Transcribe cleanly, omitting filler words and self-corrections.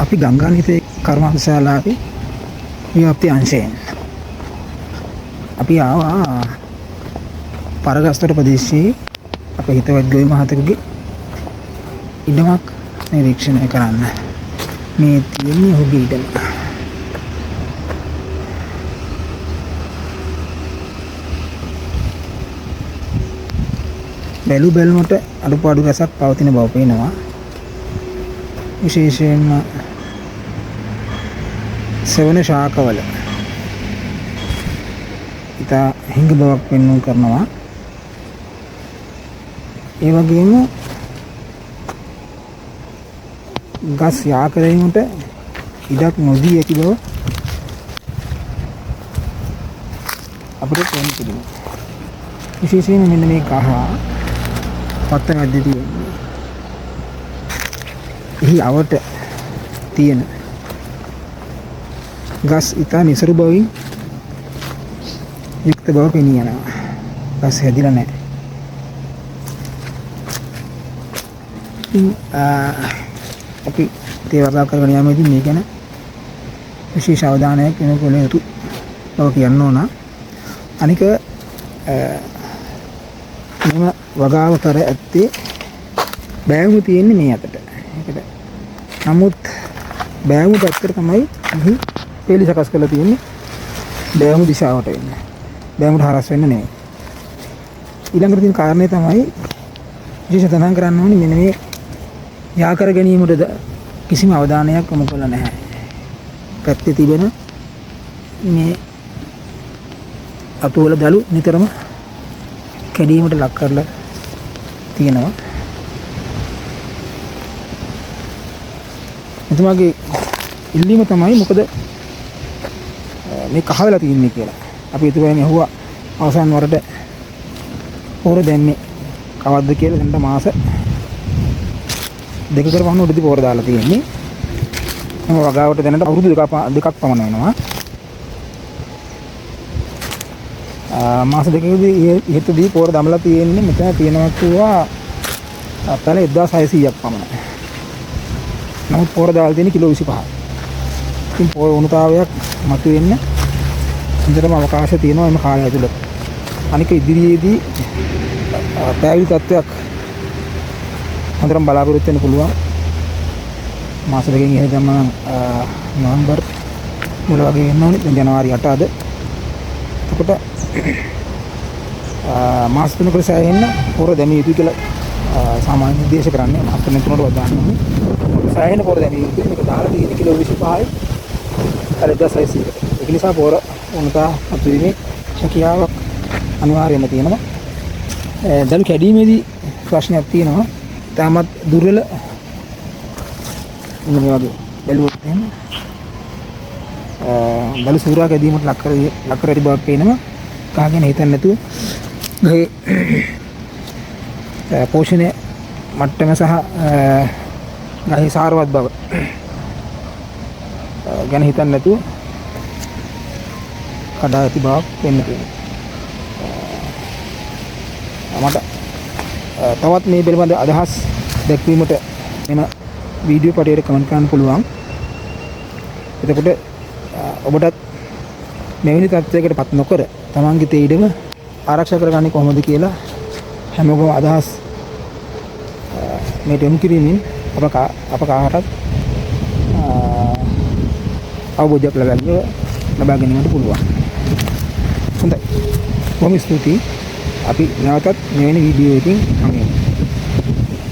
අපි ගංගානිතේ කර්මාන්තශාලාවේ ව්‍යාප්ති අංශයෙන් අපි ආවා පරගස්තර ප්‍රදේශයේ අපේ හිතවත් ගොවි මහතෙකුගේ ඉඩමක් නිරීක්ෂණය කරන්න. මේ තියෙන්නේ ඔහුගේ ඉඩම. බැලුමට අඩුපාඩු රසක් පවතින බව පේනවා. විශේෂයෙන්ම සෙවන ශාකවල ඉතා හිඟ බවක් පෙන්වු කරනවා. ඒ වගේම ගස් යාකරීමට ඉඩක් නොදී ඇති බව අපිට පේන්න පුළුවන්. විශේෂයෙන්ම මෙන්න මේ කහ පත්තර මැද්දේ තියෙන්නේ. එහි අවට තියෙන ගස් ඉතා නිසරු බවින් යුක්ත බව පෙනී යනවා. ගස් හැදිලා නැහැ. අපි තේ වර්තා කරගෙන යාමේදී මේ ගැන විශේෂ අවධානයක් යොමු කළ යුතු බව කියන්න ඕන. අනික මෙම වගාව කර ඇත්තේ බෑවුම තියෙන්නේ මේ අතට. ඒකට නමුත් බෑවුම පැත්තට තමයි මෙහි පෙළි සකස් කරලා තියෙන්නේ. බෑවුම දිශාවට වෙන්නේ. බෑවුමට හරස් වෙන්න නෙවෙයි. ඊළඟට තියෙන කාරණේ තමයි විශේෂ තනං කරන්න ඕනේ මෙන්න මේ යා කර ගැනීමට කිසිම අවධානයක් යොමු කළ නැහැ. පැත්තේ තිබෙන මේ අතුවල දළු නිතරම කැඩීමට ලක් කරලා තියෙනවා. එතුමාගේ ඉල්ලීම තමයි මොකද මේ කහ වෙලා තියන්නේ කියලා. අපි එතුමාගෙන් අහුවා අවසන් වරට පොර දැම්මේ කවද්ද කියලා. දැන් මාස දෙක කරපහන උඩදී පොර දාලා තියෙන්නේ. මම වගාවට දැනට අවුරුදු දෙකක් පමණ වෙනවා. මාස දෙකකදී ඉහතදී පොර දමලා තියෙන්නේ. මෙතන තියෙනවා කිව්වා පැල 1600ක් පමණ. නමුත් පොර දාලා තියෙන්නේ කිලෝ 25. ඉතින් පොර උණුතාවයක් මතුවෙන්න හොඳටම අවකාශ තියෙනවා මේ කාලය ඇතුළත. අනික ඉදිරියේදී පැවිදි තත්ත්වයක් හොඳටම බලාපොරොත්තු වෙන්න පුළුවන්. මාස දෙකකින් එහෙම ගමන් නොවැම්බර් මුල වගේ වෙන්න ඕනේ. දැන් ජනවාරි 8 අද. එතකොට මාස 3කට සෑහෙන්න පොර දැමිය යුතුයි කියලා සාමාන්‍ය නිර්දේශ කරන්නේ. මාස 3කට වදාන්න ඕනේ. සෑහෙන්න පොර දැමිය යුතුයි. මේක දාලා තියෙන කිලෝ 25යි. හරිදසයිසි. ඒක නිසා පොර උණුතා අතුරිමේ ශකියාවක් අනිවාර්යයෙන්ම තියෙනවා. දළු කැඩීමේදී ප්‍රශ්නයක් තියෙනවා. තාමත් දුර්වල මේ වගේ බැලුවොත් එහෙම දළු සූරා කැඩීමට ලක් කර ඇති බවක් පේනවා. කාගෙන හිතන්නේ නැතුව ගහේ පෝෂණය මට්ටම සහ ගහේ සාරවත් බව ගැන හිතන්නේ නැතුව කඩා ඇති බවක් පේන්න තියෙනවා. මට තවත් මේ පිළිබඳ අදහස් දැක්වීමට එන වීඩියෝ පටයට කමෙන්ට් කරන්න පුළුවන්. එතකොට ඔබටත් මෙවැනි තත්ත්වයකට පත් නොකර තමන්ගේ තේ ඉඩම ආරක්ෂා කරගන්නේ කොහොමද කියලා හැමෝගම අදහස් මේ යොමු කිරීමෙන් අප කාටත් අවබෝධයක් ලබා ගැනීමට පුළුවන්. හොඳයි. බොහොම ස්තුතියි. අපි නැවතත් මෙවැනි වීඩියෝ එකකින්